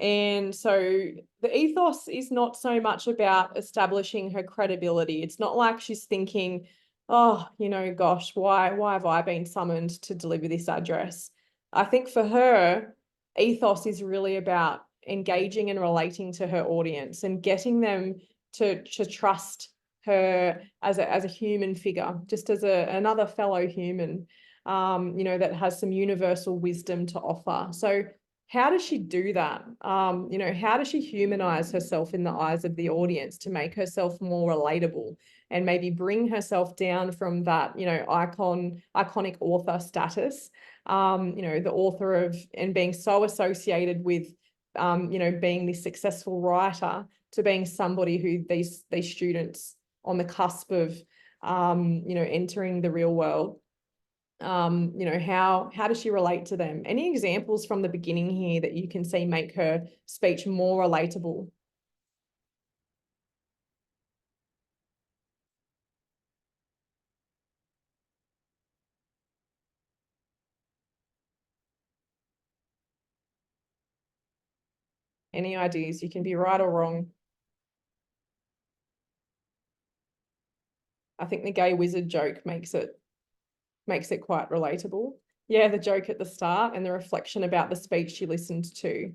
And so the ethos is not so much about establishing her credibility. It's not like she's thinking, oh, gosh, why have I been summoned to deliver this address? I think for her, ethos is really about engaging and relating to her audience and getting them to trust her as a human figure, just as another fellow human, that has some universal wisdom to offer. So how does she do that? How does she humanize herself in the eyes of the audience to make herself more relatable and maybe bring herself down from that, iconic author status, the author of, and being so associated with, being this successful writer, to being somebody who these students on the cusp of, entering the real world. How does she relate to them? Any examples from the beginning here that you can see make her speech more relatable? Any ideas? You can be right or wrong. I think the gay wizard joke makes it quite relatable. Yeah, the joke at the start and the reflection about the speech she listened to.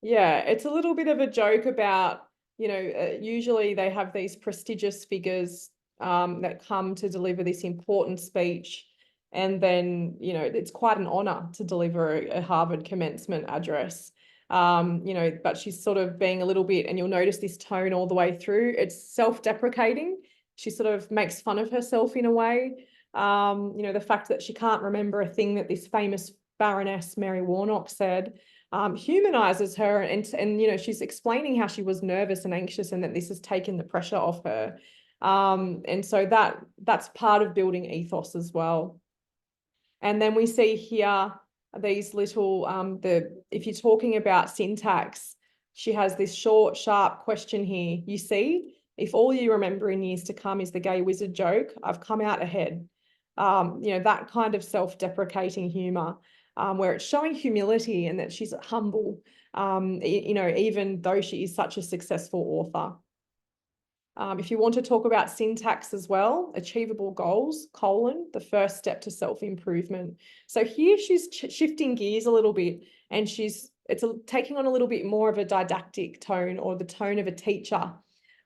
Yeah, it's a little bit of a joke about, usually they have these prestigious figures that come to deliver this important speech. And then, it's quite an honor to deliver a Harvard commencement address. But she's sort of being a little bit, and you'll notice this tone all the way through. It's self-deprecating. She sort of makes fun of herself in a way. The fact that she can't remember a thing that this famous Baroness Mary Warnock said. Humanizes her, and she's explaining how she was nervous and anxious and that this has taken the pressure off her. And so that's part of building ethos as well. And then we see here these little, if you're talking about syntax, she has this short, sharp question here. You see, if all you remember in years to come is the gay wizard joke, I've come out ahead. That kind of self-deprecating humor. Where it's showing humility and that she's humble, even though she is such a successful author. If you want to talk about syntax as well, achievable goals, the first step to self-improvement. So here she's shifting gears a little bit, and taking on a little bit more of a didactic tone, or the tone of a teacher.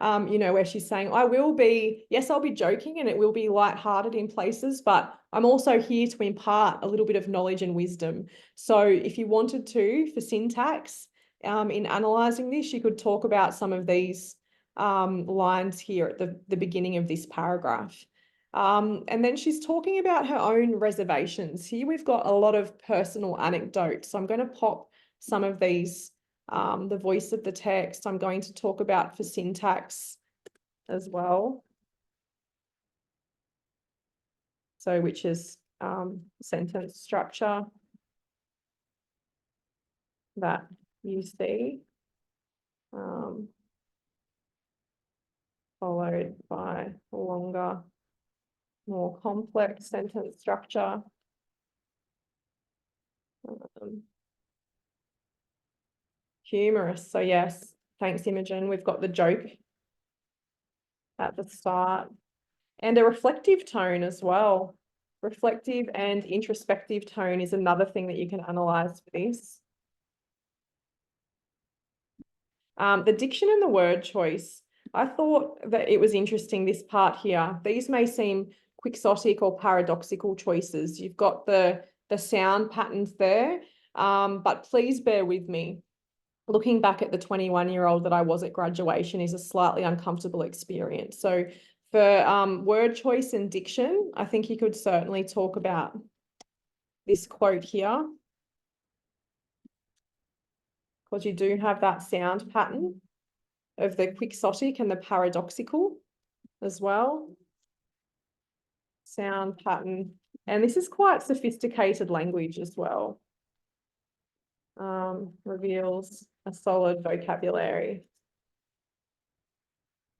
Where she's saying, I'll be joking and it will be lighthearted in places, but I'm also here to impart a little bit of knowledge and wisdom. So if you wanted to, for syntax, in analysing this, you could talk about some of these lines here at the beginning of this paragraph. And then she's talking about her own reservations. Here we've got a lot of personal anecdotes. So I'm going to pop some of these. The voice of the text I'm going to talk about for syntax as well. So which is sentence structure that you see, followed by longer, more complex sentence structure. Humorous. So yes, thanks, Imogen. We've got the joke at the start. And a reflective tone as well. Reflective and introspective tone is another thing that you can analyze for this. The diction and the word choice. I thought that it was interesting, this part here. These may seem quixotic or paradoxical choices. You've got the sound patterns there, but please bear with me. Looking back at the 21-year-old that I was at graduation is a slightly uncomfortable experience. So for word choice and diction, I think you could certainly talk about this quote here, because you do have that sound pattern of the quixotic and the paradoxical as well. Sound pattern. And this is quite sophisticated language as well. Reveals a solid vocabulary.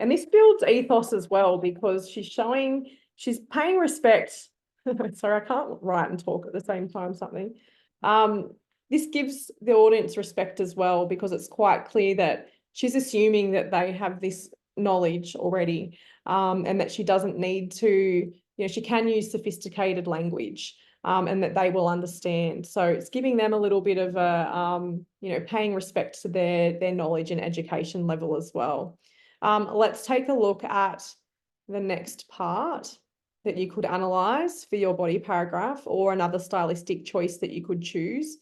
And this builds ethos as well, because she's paying respect. Sorry, I can't write and talk at the same time, something. This gives the audience respect as well, because it's quite clear that she's assuming that they have this knowledge already, and that she doesn't need to, she can use sophisticated language, and that they will understand. So it's giving them a little bit of a, paying respect to their knowledge and education level as well. Let's take a look at the next part that you could analyze for your body paragraph, or another stylistic choice that you could choose.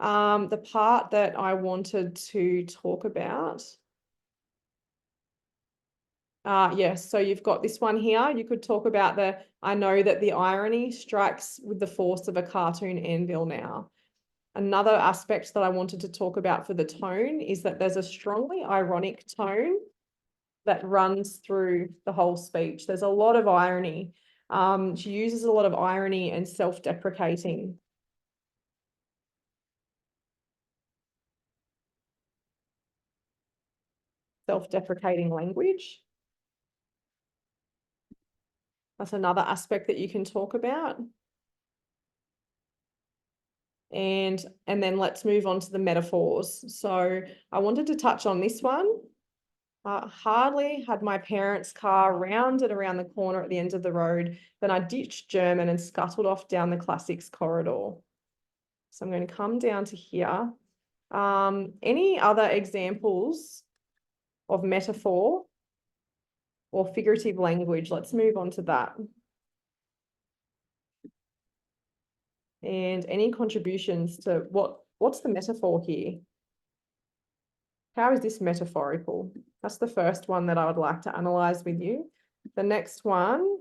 The part that I wanted to talk about. Yes, so you've got this one here. You could talk about I know that the irony strikes with the force of a cartoon anvil now. Another aspect that I wanted to talk about for the tone is that there's a strongly ironic tone that runs through the whole speech. There's a lot of irony. She uses a lot of irony and self-deprecating. Self-deprecating language. That's another aspect that you can talk about. And then let's move on to the metaphors. So I wanted to touch on this one. Hardly had my parents' car rounded around the corner at the end of the road, then I ditched German and scuttled off down the classics corridor. So I'm going to come down to here. Any other examples of metaphor or figurative language? Let's move on to that. And any contributions to what's the metaphor here? How is this metaphorical? That's the first one that I would like to analyze with you. The next one.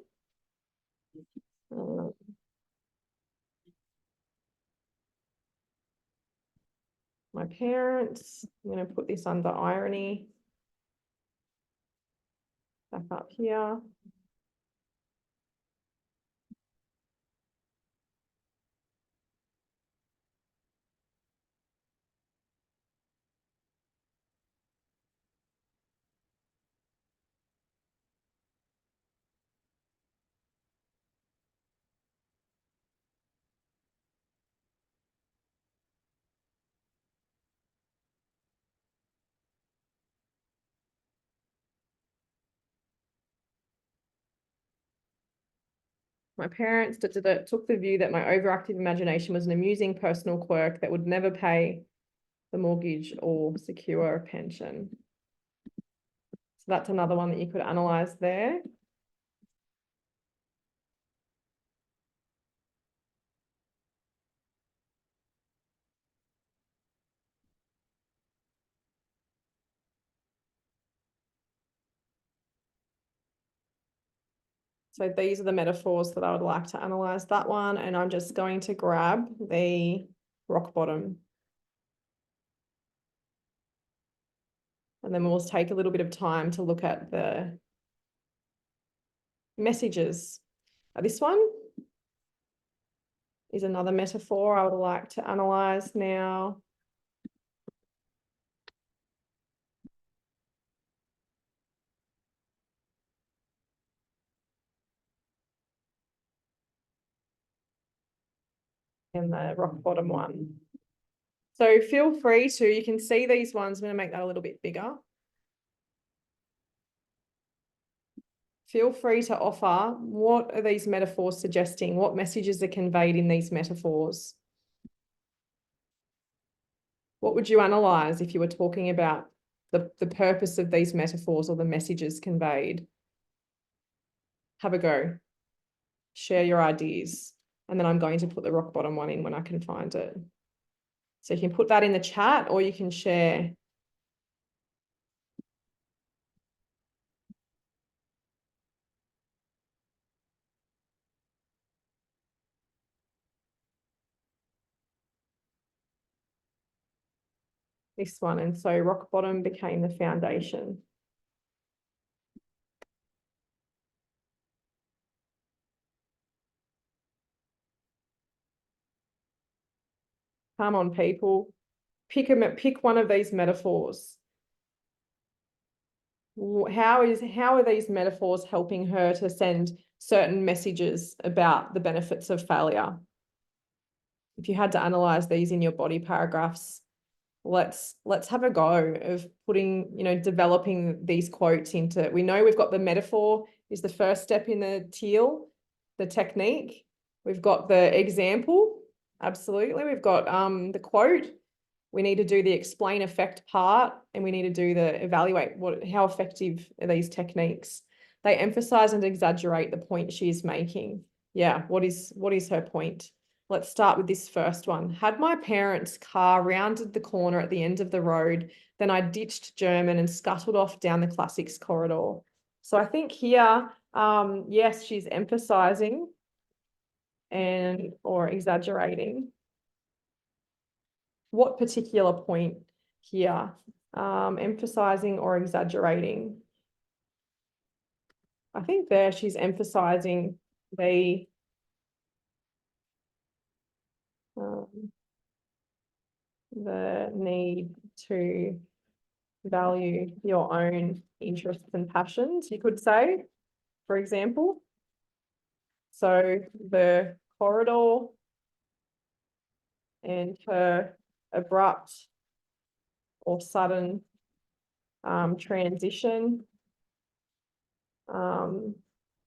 My parents. I'm going to put this under irony. Back up here. My parents took the view that my overactive imagination was an amusing personal quirk that would never pay the mortgage or secure a pension. So that's another one that you could analyze there. So these are the metaphors that I would like to analyze that one. And I'm just going to grab the rock bottom. And then we'll take a little bit of time to look at the messages. This one is another metaphor I would like to analyze now. And the rock bottom one. So feel free to, you can see these ones. I'm going to make that a little bit bigger. feel free to offer. What are these metaphors suggesting? What messages are conveyed in these metaphors? What would you analyze if you were talking about the purpose of these metaphors or the messages conveyed? Have a go. Share your ideas. And then I'm going to put the rock bottom one in when I can find it. So you can put that in the chat or you can share. This one. And so rock bottom became the foundation. Come on, people. Pick one of these metaphors. How are these metaphors helping her to send certain messages about the benefits of failure? If you had to analyze these in your body paragraphs, let's have a go of putting, developing these quotes into, we know we've got the metaphor is the first step in the teal, the technique. We've got the example. Absolutely. We've got the quote. We need to do the explain effect part, and we need to do the evaluate how effective are these techniques. They emphasize and exaggerate the point she is making. Yeah, what is her point? Let's start with this first one. Had my parents' car rounded the corner at the end of the road, then I ditched German and scuttled off down the classics corridor. So I think here, yes, she's emphasizing or exaggerating. What particular point here? Emphasizing or exaggerating? I think there she's emphasizing the need to value your own interests and passions, you could say, for example. So the corridor and her abrupt or sudden transition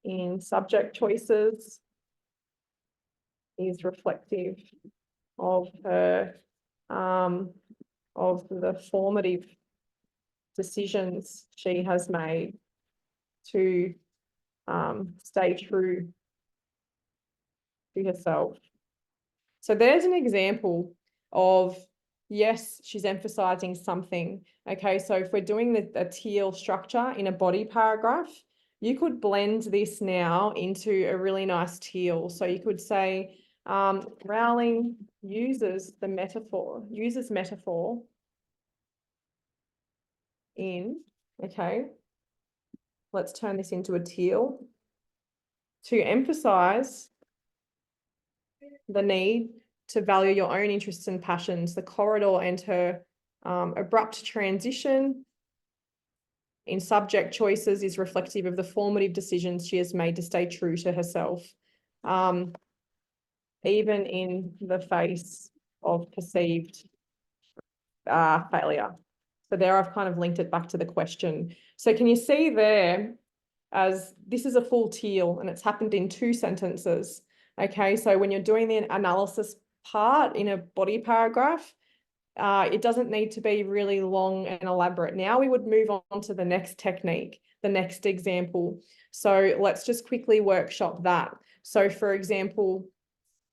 in subject choices is reflective of her of the formative decisions she has made to stay true to herself. So there's an example of, yes, she's emphasizing something. Okay, so if we're doing a teal structure in a body paragraph, you could blend this now into a really nice teal. So you could say, Rowling uses metaphor in, okay, let's turn this into a teal, to emphasize the need to value your own interests and passions, the corridor and her abrupt transition in subject choices is reflective of the formative decisions she has made to stay true to herself, even in the face of perceived failure. So there I've kind of linked it back to the question. So can you see there, as this is a full teal and it's happened in 2 sentences. Okay, so when you're doing the analysis part in a body paragraph, it doesn't need to be really long and elaborate. Now we would move on to the next technique, the next example. So let's just quickly workshop that. So for example,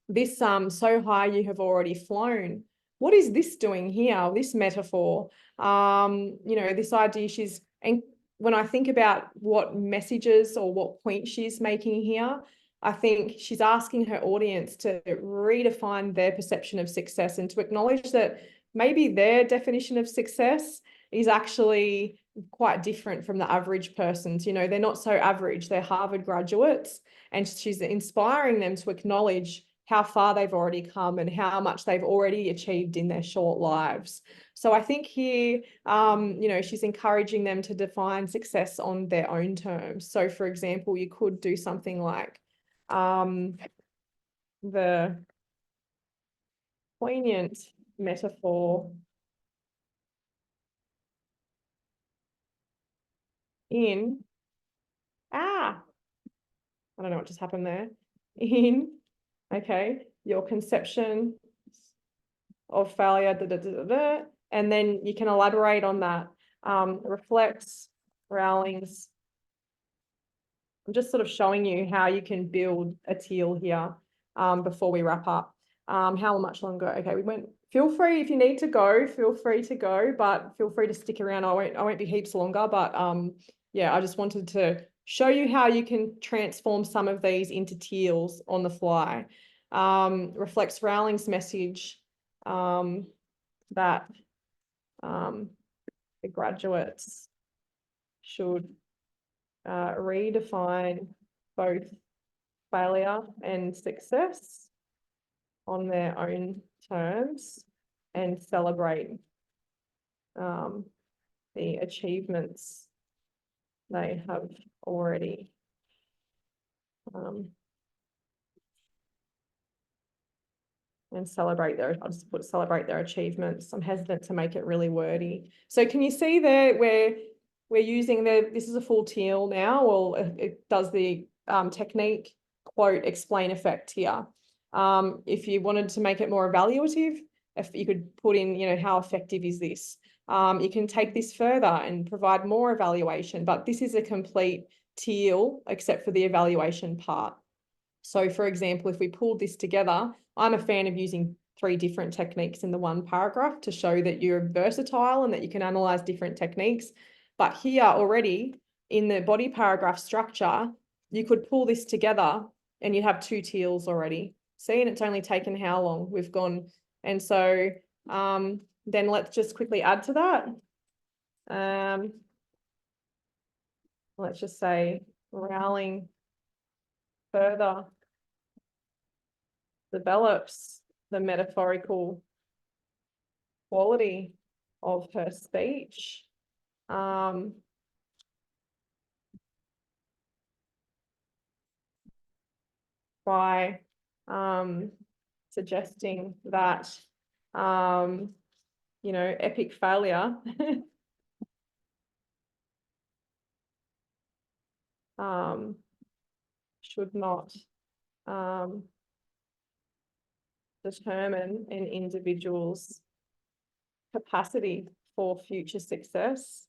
this so high you have already flown. What is this doing here? This metaphor, this idea and when I think about what messages or what point she's making here, I think she's asking her audience to redefine their perception of success and to acknowledge that maybe their definition of success is actually quite different from the average person's. They're not so average, they're Harvard graduates, and she's inspiring them to acknowledge how far they've already come and how much they've already achieved in their short lives. So I think here, she's encouraging them to define success on their own terms. So for example, you could do something like the poignant metaphor in I don't know what just happened there. In, okay, your conception of failure, and then you can elaborate on that. Reflects Rowling's. I'm just sort of showing you how you can build a teal here before we wrap up. How much longer? Okay, we went. Feel free if you need to go, feel free to go, but feel free to stick around. I won't be heaps longer, but yeah, I just wanted to show you how you can transform some of these into teals on the fly. Reflects Rowling's message that the graduates should redefine both failure and success on their own terms and celebrate the achievements they have already and celebrate their, I'll just put celebrate their achievements. I'm hesitant to make it really wordy. So can you see there where we're using this is a full teal now, or it does the technique, quote, explain effect here. If you wanted to make it more evaluative, if you could put in, you know, how effective is this? You can take this further and provide more evaluation, but this is a complete teal except for the evaluation part. So for example, if we pulled this together, I'm a fan of using 3 different techniques in the one paragraph to show that you're versatile and that you can analyze different techniques. But here already in the body paragraph structure, you could pull this together and you have 2 teals already. See, and it's only taken how long we've gone. And so then let's just quickly add to that. Let's just say Rowling further develops the metaphorical quality of her speech. By suggesting that, you know, epic failure should not determine an individual's capacity for future success.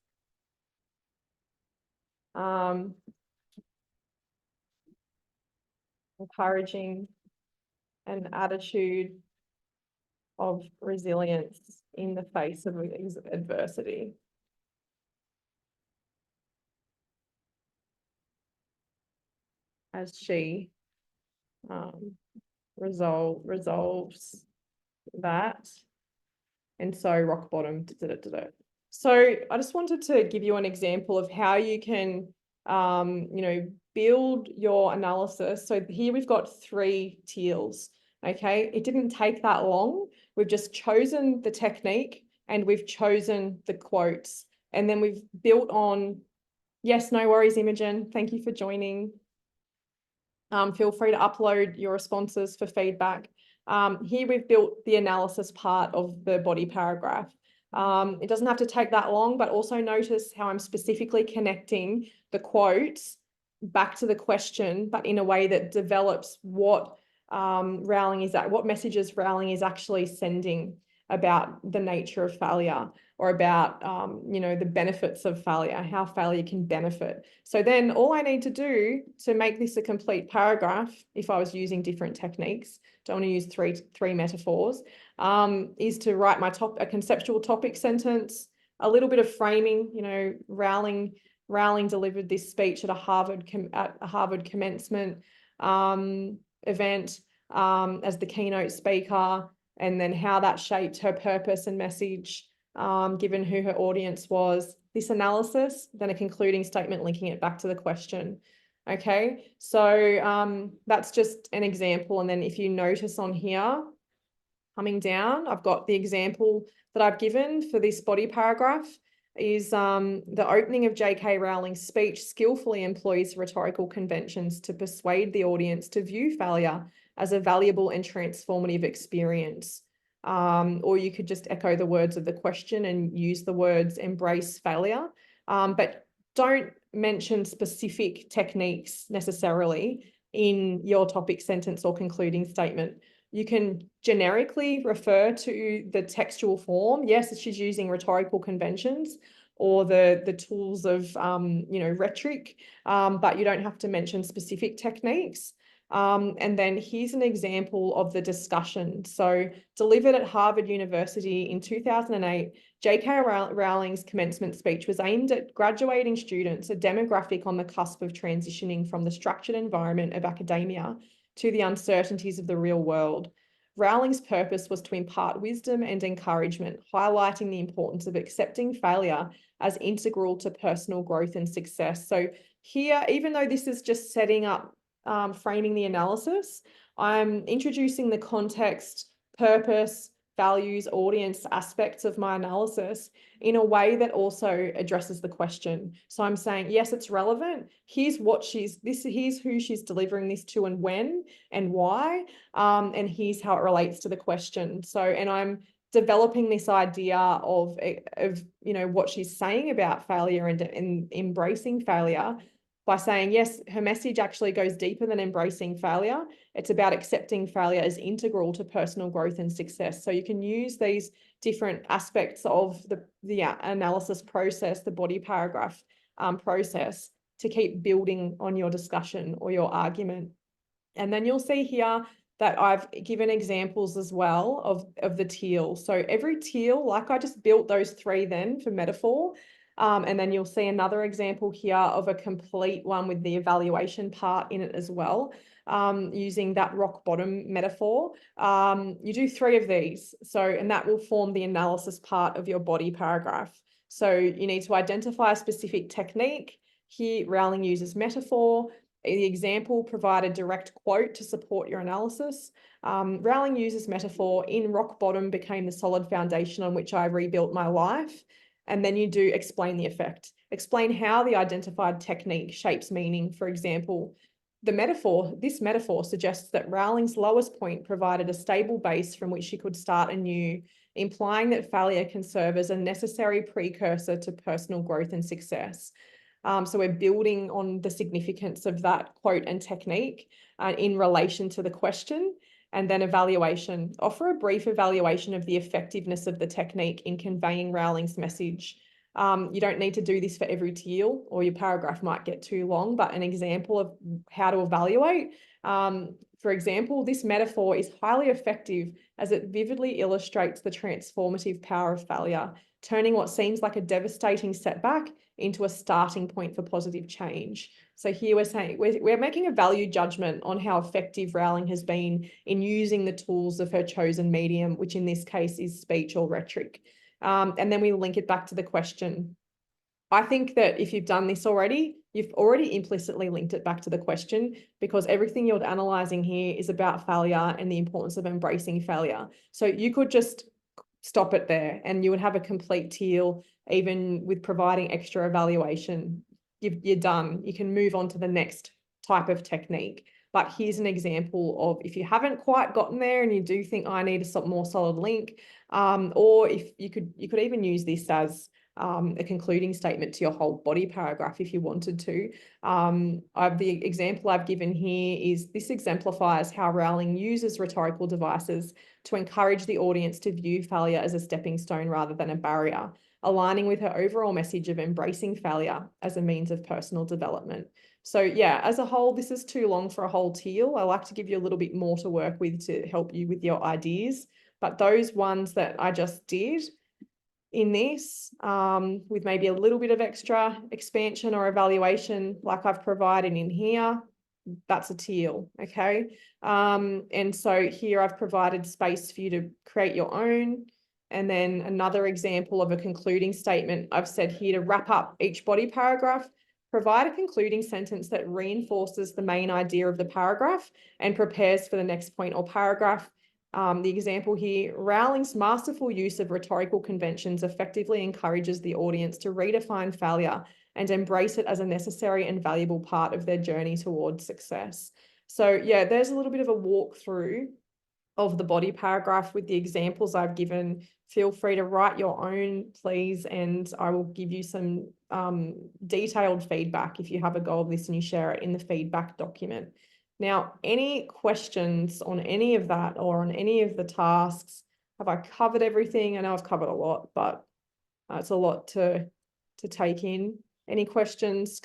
Encouraging an attitude of resilience in the face of adversity. As she resolves that. And so rock bottom. So I just wanted to give you an example of how you can, you know, build your analysis. So here we've got 3 teals. Okay, it didn't take that long. We've just chosen the technique and we've chosen the quotes, and then we've built on. Yes, no worries, Imogen. Thank you for joining. Feel free to upload your responses for feedback. Here we've built the analysis part of the body paragraph. It doesn't have to take that long, but also notice how I'm specifically connecting the quotes back to the question, but in a way that develops what Rowling is what messages Rowling is actually sending about the nature of failure, or about, you know, the benefits of failure, how failure can benefit. So then all I need to do to make this a complete paragraph, if I was using different techniques, don't want to use three metaphors, is to write my a conceptual topic sentence, a little bit of framing. You know, Rowling delivered this speech at a Harvard commencement event as the keynote speaker, and then how that shaped her purpose and message, given who her audience was. This analysis, then a concluding statement linking it back to the question. Okay, so that's just an example. And then if you notice on here, coming down, I've got the example that I've given for this body paragraph is the opening of J.K. Rowling's speech skillfully employs rhetorical conventions to persuade the audience to view failure as a valuable and transformative experience. Or you could just echo the words of the question and use the words embrace failure. But don't mention specific techniques necessarily in your topic sentence or concluding statement. You can generically refer to the textual form. Yes, she's using rhetorical conventions or the tools of rhetoric, but you don't have to mention specific techniques. And then here's an example of the discussion. So delivered at Harvard University in 2008, J.K. Rowling's commencement speech was aimed at graduating students, a demographic on the cusp of transitioning from the structured environment of academia to the uncertainties of the real world. Rowling's purpose was to impart wisdom and encouragement, highlighting the importance of accepting failure as integral to personal growth and success. So here, even though this is just setting up, framing the analysis, I'm introducing the context, purpose, values, audience aspects of my analysis in a way that also addresses the question. So I'm saying, yes, it's relevant. Here's who she's delivering this to and when and why, and here's how it relates to the question. So, and I'm developing this idea of what she's saying about failure and embracing failure by saying, yes, her message actually goes deeper than embracing failure. It's about accepting failure as integral to personal growth and success. So you can use these different aspects of the analysis process, the body paragraph process, to keep building on your discussion or your argument. And then you'll see here that I've given examples as well of the teal. So every teal, like I just built those three then for metaphor. And then you'll see another example here of a complete one with the evaluation part in it as well, using that rock bottom metaphor. You do three of these. And that will form the analysis part of your body paragraph. So you need to identify a specific technique. Here, Rowling uses metaphor. The example provide a direct quote to support your analysis. Rowling uses metaphor. In rock bottom became the solid foundation on which I rebuilt my life. And then you do explain the effect. Explain how the identified technique shapes meaning. For example, this metaphor suggests that Rowling's lowest point provided a stable base from which she could start anew, implying that failure can serve as a necessary precursor to personal growth and success. So we're building on the significance of that quote and technique in relation to the question. And then evaluation. Offer a brief evaluation of the effectiveness of the technique in conveying Rowling's message. You don't need to do this for every teal or your paragraph might get too long, but an example of how to evaluate. For example, this metaphor is highly effective as it vividly illustrates the transformative power of failure, turning what seems like a devastating setback into a starting point for positive change. So here we're saying we're making a value judgment on how effective Rowling has been in using the tools of her chosen medium, which in this case is speech or rhetoric. And then we link it back to the question. I think that if you've done this already, you've already implicitly linked it back to the question, because everything you're analysing here is about failure and the importance of embracing failure. So you could just stop it there and you would have a complete teal, even with providing extra evaluation. You're done. You can move on to the next type of technique. But here's an example of if you haven't quite gotten there and you do think, I need a more solid link, or if you could even use this as a concluding statement to your whole body paragraph if you wanted to. The example I've given here is this exemplifies how Rowling uses rhetorical devices to encourage the audience to view failure as a stepping stone rather than a barrier, aligning with her overall message of embracing failure as a means of personal development. So yeah, as a whole, this is too long for a whole teal. I like to give you a little bit more to work with to help you with your ideas. But those ones that I just did in this, with maybe a little bit of extra expansion or evaluation like I've provided in here, that's a teal, okay? And so here I've provided space for you to create your own. And then another example of a concluding statement, I've said here to wrap up each body paragraph, provide a concluding sentence that reinforces the main idea of the paragraph and prepares for the next point or paragraph. The example here, Rowling's masterful use of rhetorical conventions effectively encourages the audience to redefine failure and embrace it as a necessary and valuable part of their journey towards success. So yeah, there's a little bit of a walkthrough of the body paragraph with the examples I've given. Feel free to write your own, please, and I will give you some detailed feedback if you have a go of this and you share it in the feedback document. Now, any questions on any of that or on any of the tasks? Have I covered everything? I know I've covered a lot, but it's a lot to take in. Any questions?